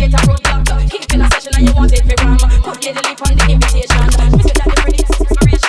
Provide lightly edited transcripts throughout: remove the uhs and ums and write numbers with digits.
get a roadblock. Keep in a session and you want it for gram. Put your lip on the invitation. We said that the pretty inspiration.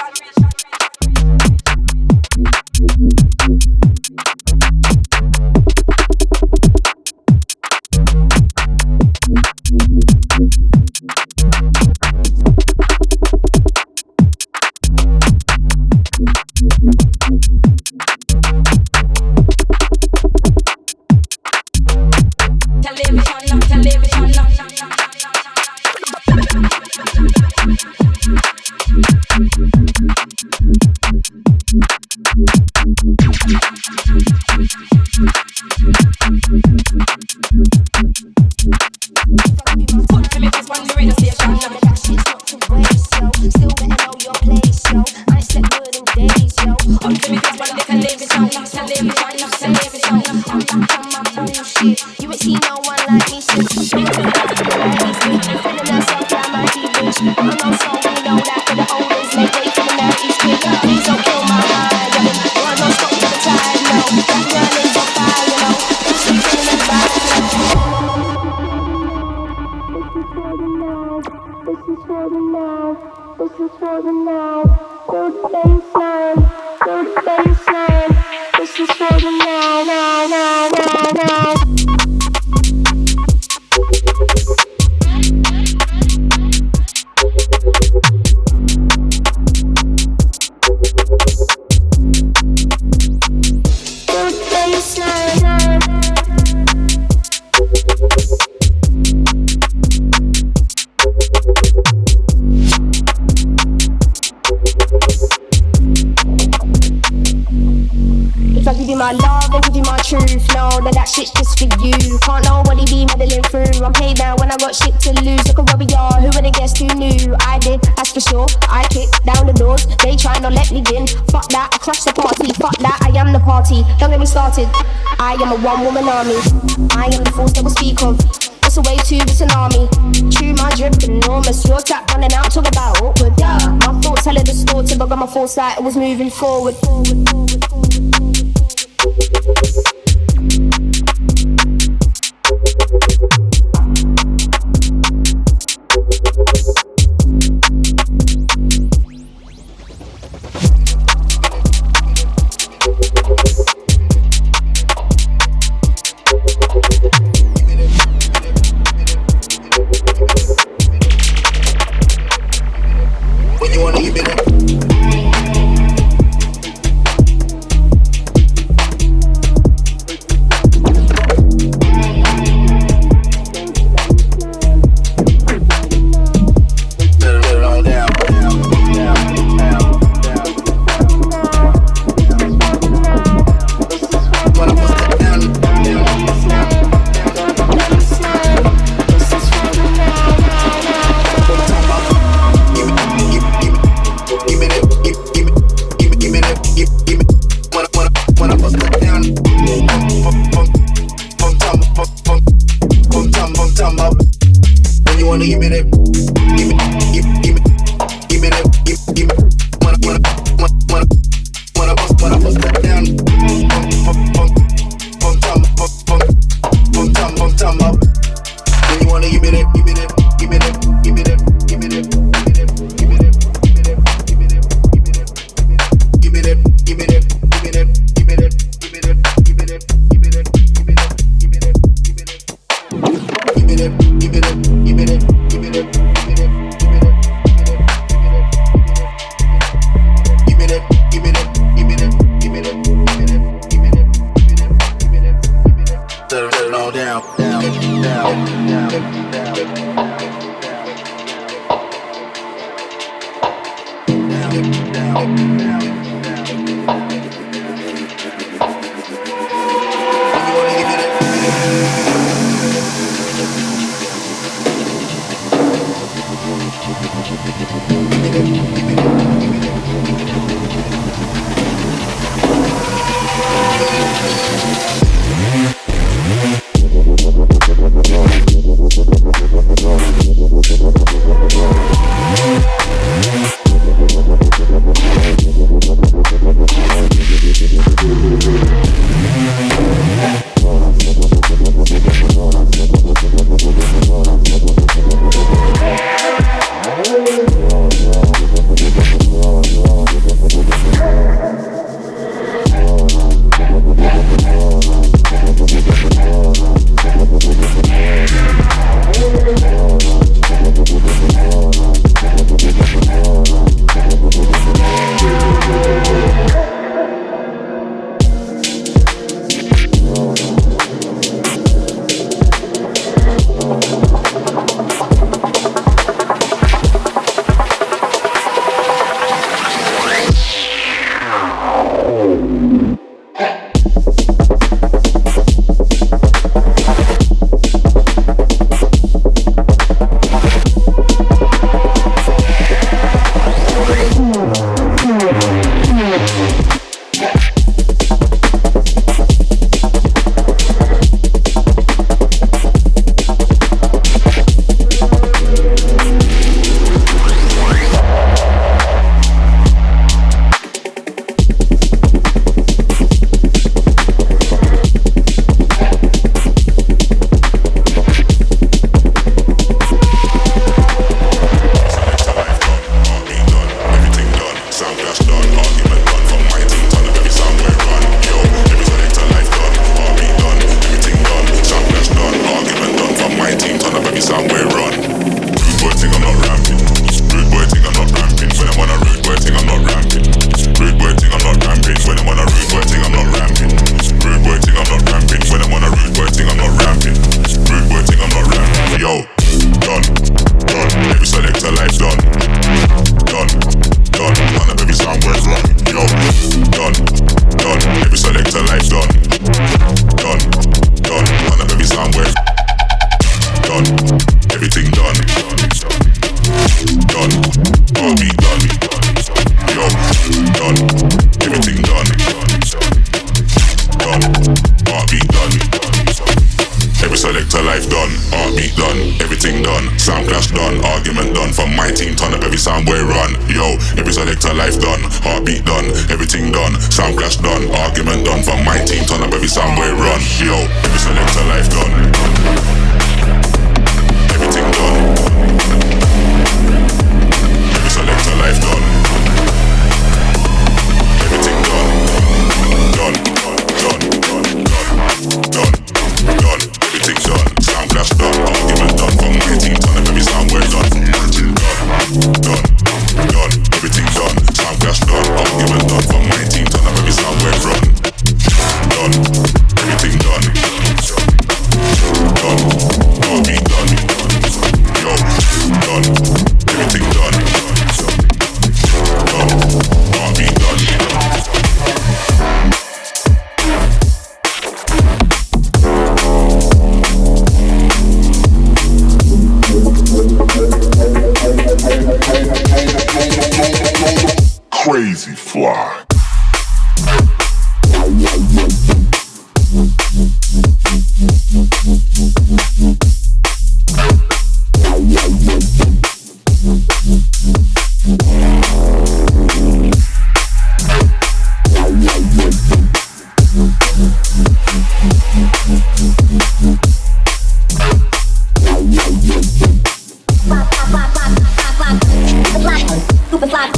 My love and give you my truth. No, that shit's just for you. Can't nobody be meddling through. I'm paid now when I got shit to lose. Look at where we are, who would have guessed who knew? I did, that's for sure. I kicked down the doors, they try not let me in. Fuck that, I crashed the party. Fuck that, I am the party. Don't get me started. I am a one-woman army. I am the force that will speak of. What's the way to this an army? True, my drip enormous. Your tap running out, talk about awkward. My thoughts hella distorted, but got my foresight, it was moving forward. everything done. Done, heartbeat done. Yo, done, everything done. Done, heartbeat done. Every selector life done, heartbeat done, everything done, sound clash done, argument done, from my team turn up every sound boy run. Yo, every selector life done, heartbeat done, everything done, sound clash done, argument done, from my team turn up every sound boy run. Yo, every selector life done, everything done, every selector life done, everything done, done, done, done, done, done. Done, everything done, sound clash done, argument done, from my team turn up every sound where done, from my team done, done, everything done, sound clash done, argument done, from my team turn up every sound where run, done, everything done, done, heartbeat done, yo, done, everything done, done, heartbeat done. Crazy fly. Super fly.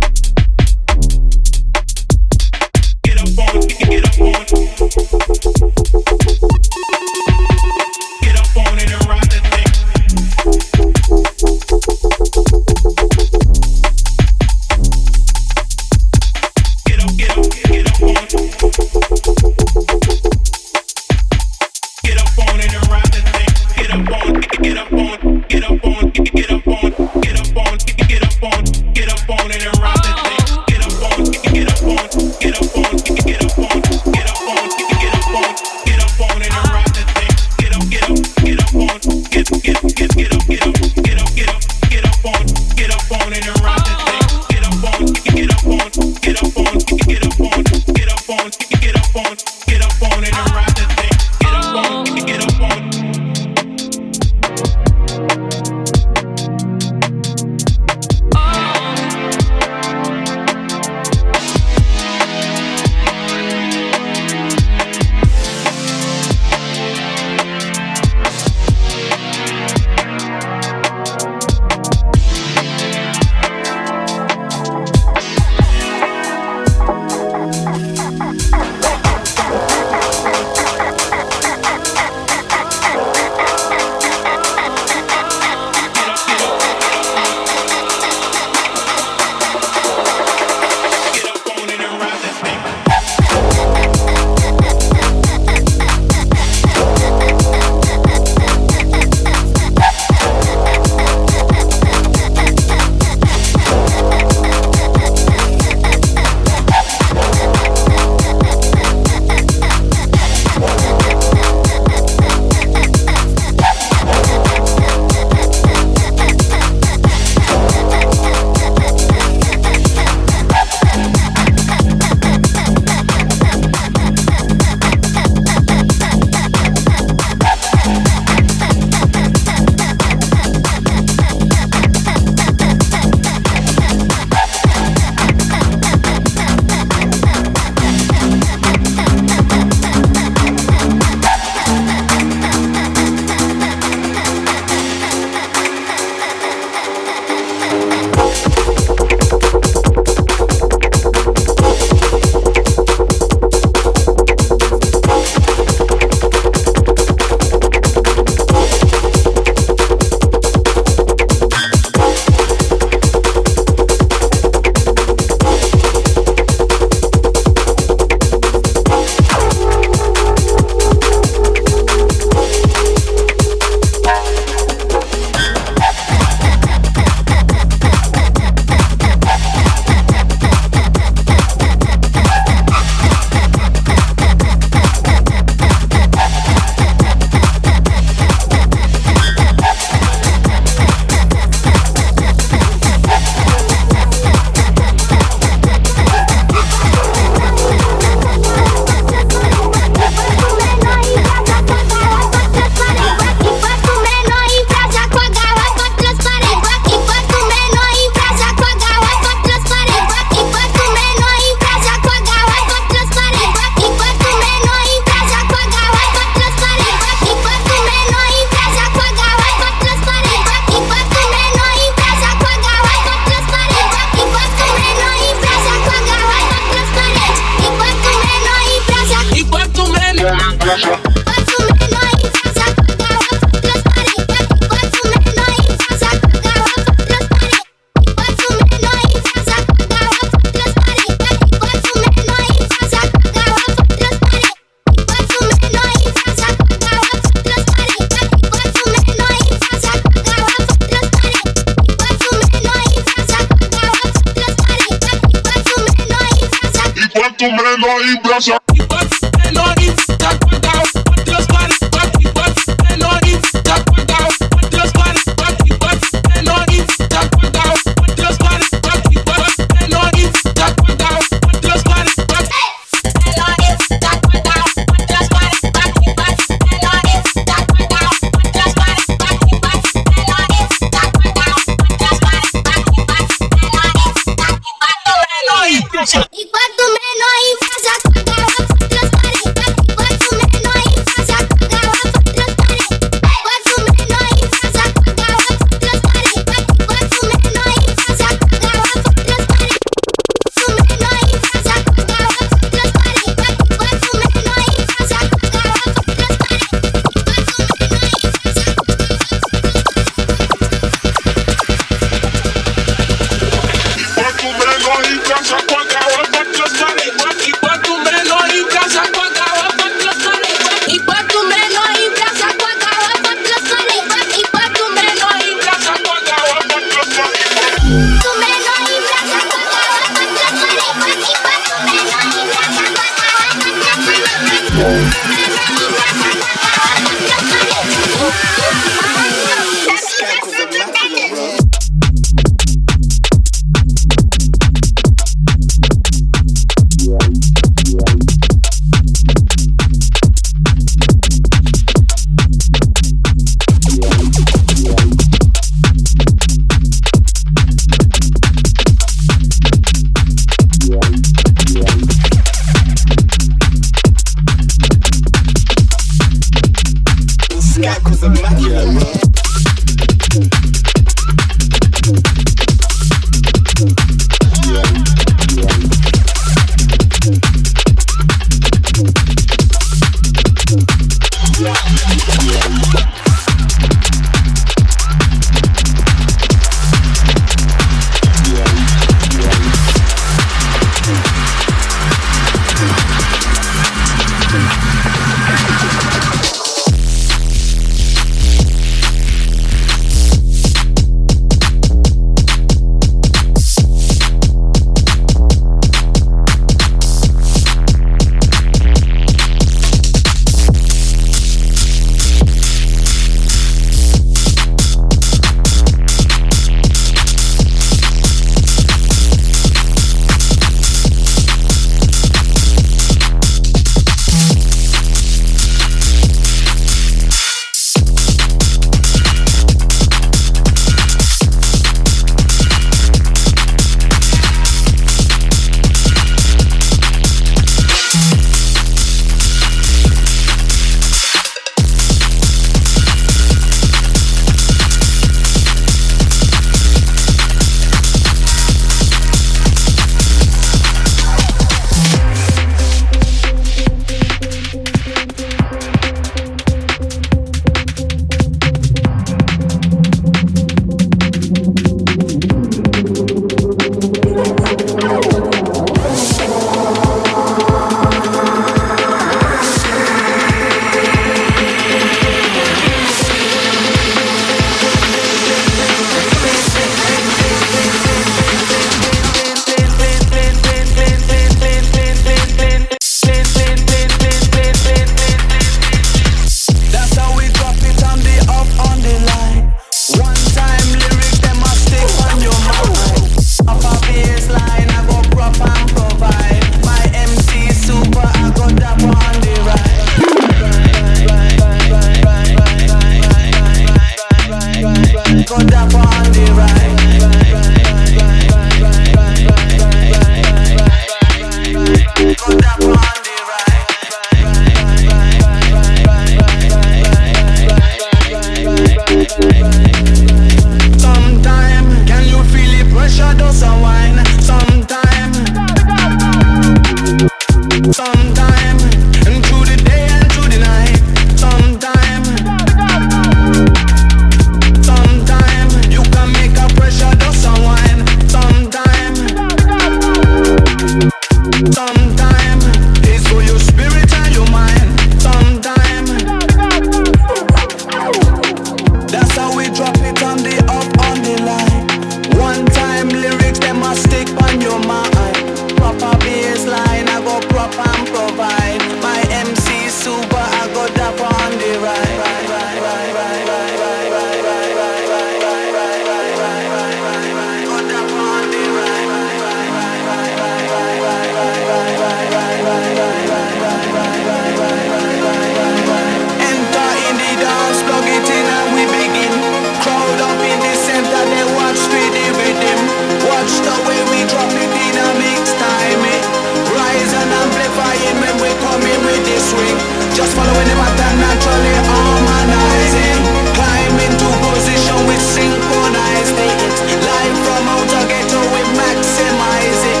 Just following the pattern naturally harmonizing. Climb into position with synchronized it. Live from outer ghetto we maximize it.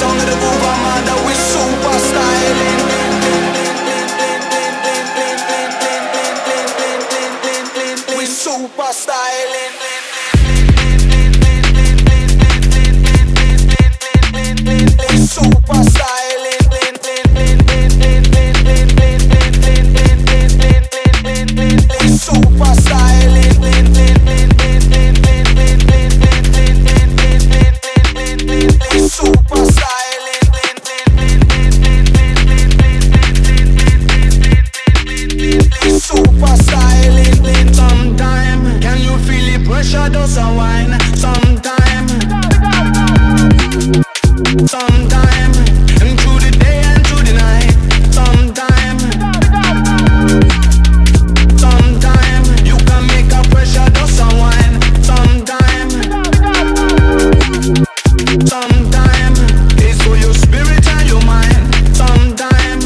Song of the groove Amanda we super styling. We super styling. Super styling. Super styling. Super styling. Super styling. Sometime can you feel the pressure does a wine? Sometime and through the day and through the night. Sometime you can make a pressure does a wine. Sometime it's for your spirit and your mind. Sometime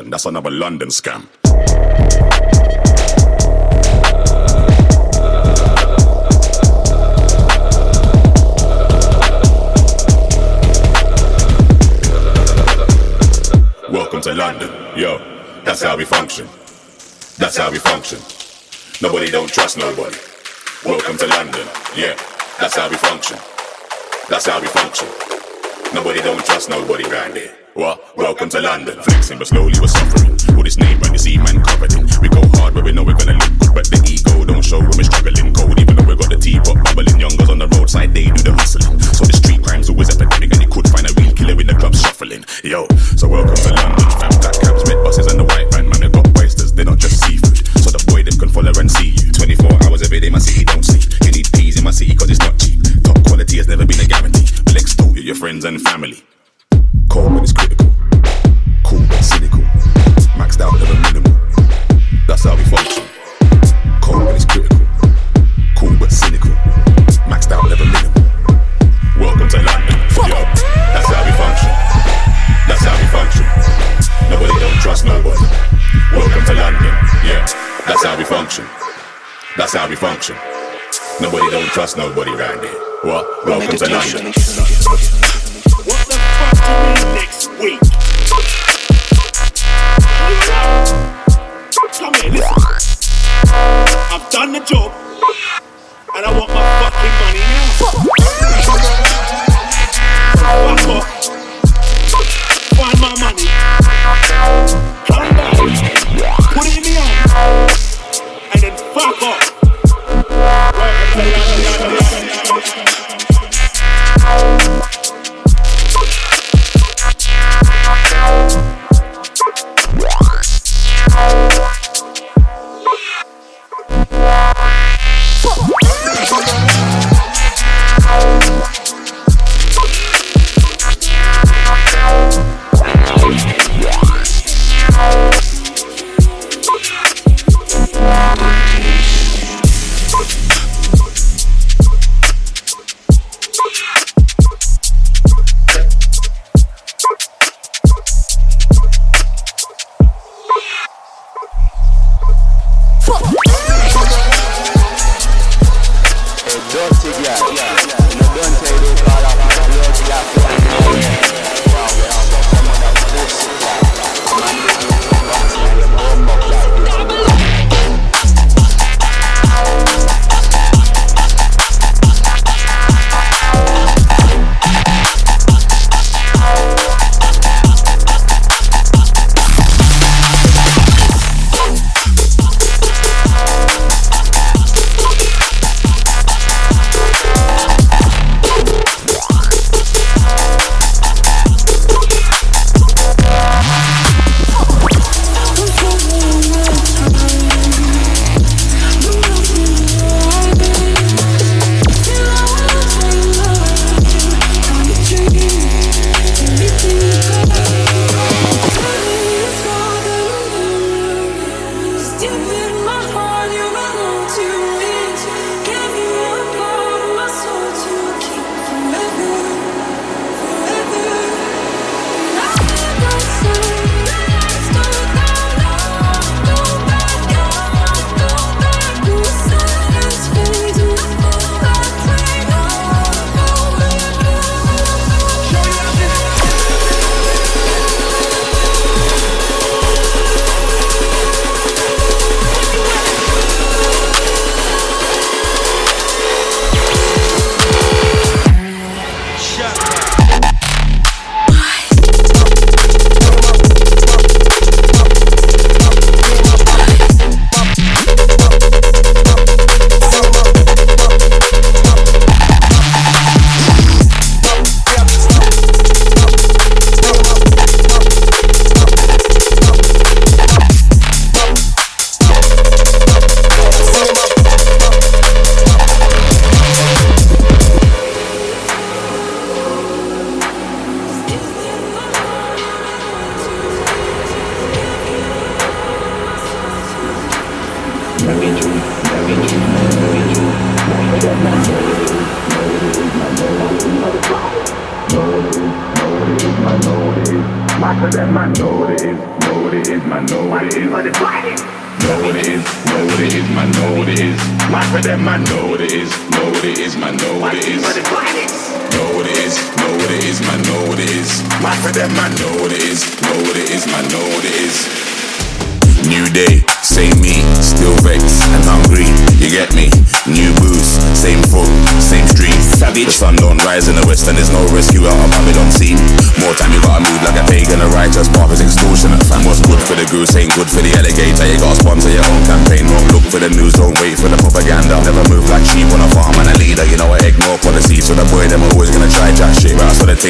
that's another London scam. Welcome to London, yo, that's how we function. That's how we function. Nobody don't trust nobody. Welcome to London, yeah, that's how we function. That's how we function. Nobody don't trust nobody round here. What? Welcome to London. Flexing but slowly we're suffering. All this name brand, you see man covered in. We go hard where we know we're gonna look good, but the ego don't show when we're struggling. Cold even though we got the teapot bubbling. Youngers on the roadside, they do the hustling. So the street crime's always epidemic, and you could find a real killer in the club shuffling. Yo, so welcome to London, fam. Black cabs, red buses and the white van. Man, they got oysters, they're not just seafood. So the boy them can follow and see you. 24 hours every day, my city don't sleep. You need peas in my city cause it's not cheap. Top quality has never been a guarantee. But extort you, your friends and family. Cold but it's critical. Cool but cynical. Maxed out never minimal. That's how we function. Cold but it's critical. Cool but cynical. Maxed out never minimal. Welcome to London. Yo, that's how we function. That's how we function. Nobody don't trust nobody. Welcome to London. Yeah, that's how we function. That's how we function. Nobody don't trust nobody around here. What? Welcome to London. What the fuck do you mean next week? Come here, listen. I've done the job, and I want my fucking money now. Fuck off. Find my money. Come back. Put it in the hand. And then fuck off.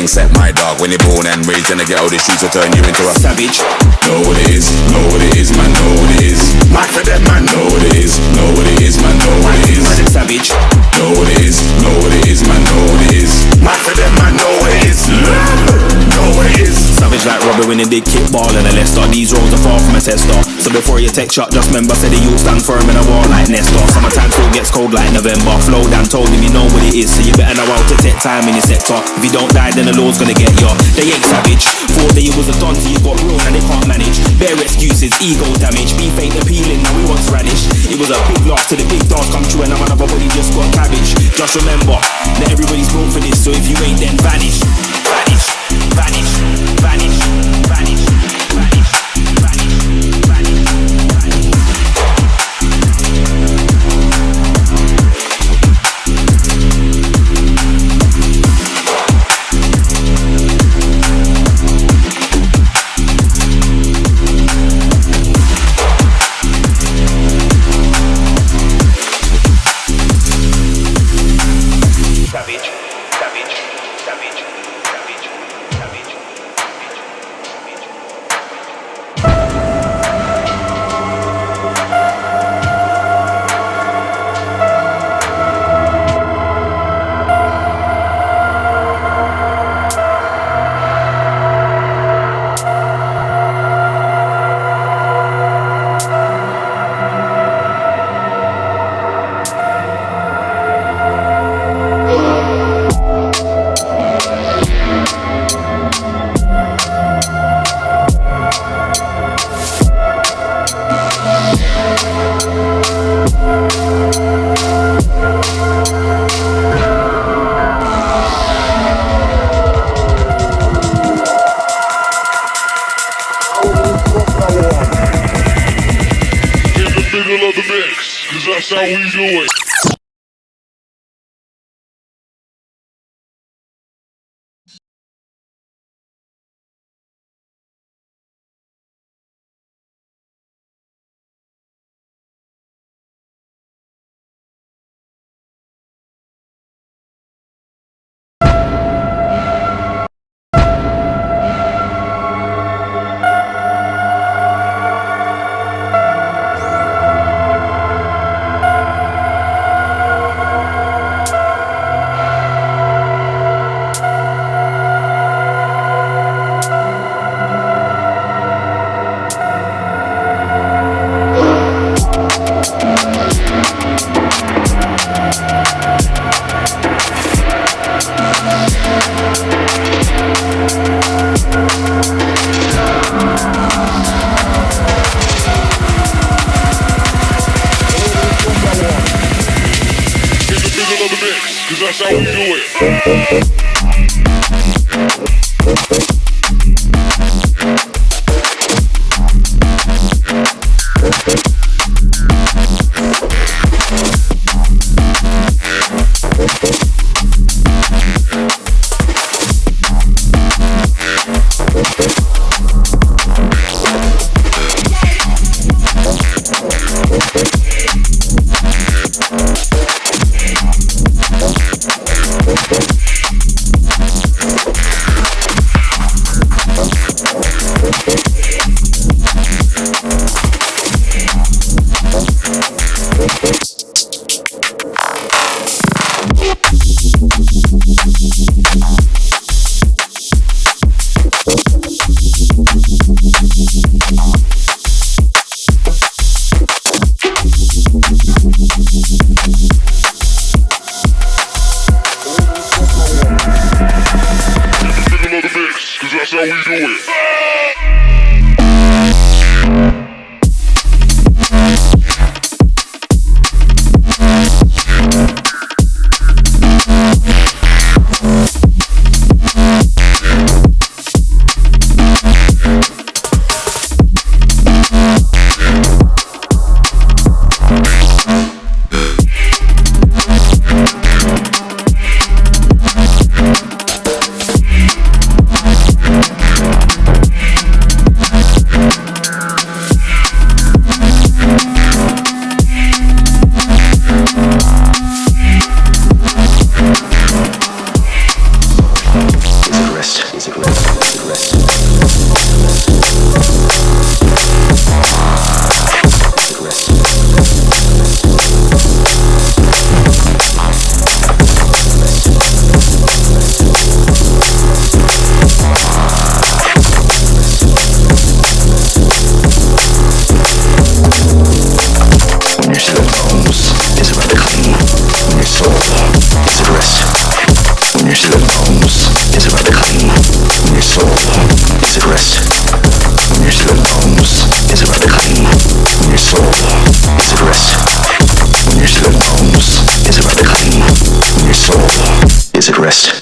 Set my dog when you're born and raised in the ghetto, the streets will turn you into a savage. Know what it is, man, know what it is. Mad for them, man, know what it is. Know what it is, man, know what it is. Savage. Know what it is, man, know what it is. Mad for them, man, know what it is. Know what it is. Savage like Robbie winning big kickball and a Leicester. These roads are far from a tester. So before you take shot, just remember, say the youth stand firm in a war like Nestor. Summertime still gets cold like November. Flow down told him you know what it is, so you better know how to take time in your sector. If you don't die, then the Lord's gonna get you. They ain't savage. Thought that you was a don, so you got ruined and they can't manage. Bare excuses, ego damage. Beef ain't appealing, now we want radish. It was a big loss to the big dance come true, and now another body just got cabbage. Just remember, that everybody's born for this, so if you ain't, then vanish. Vanish, vanish, vanish, vanish, vanish, vanish, vanish, vanish. That's how we do it. That's how we do it. That's how we do it. soul is at rest. When your spirit bones is about to clean. When your soul is at rest. When your spirit bones is about to clean. When your soul is at rest.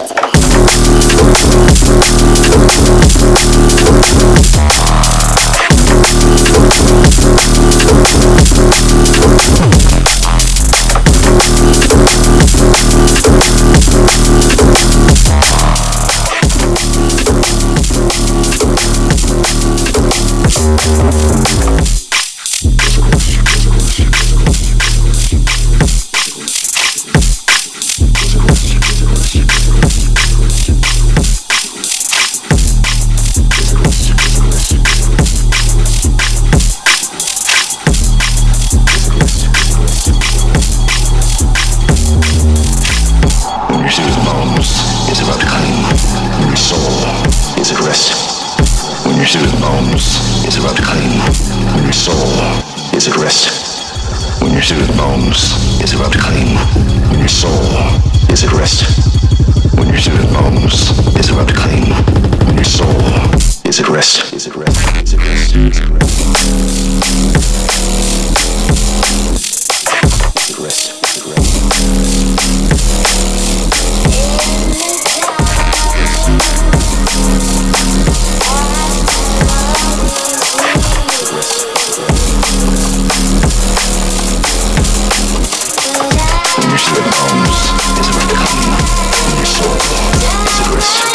When your spirit bones is about to clean. When your soul is at rest.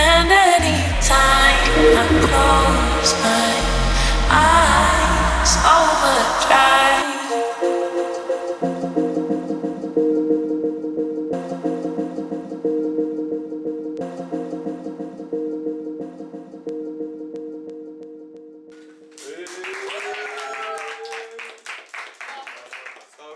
And anytime I close my eyes, overdrive.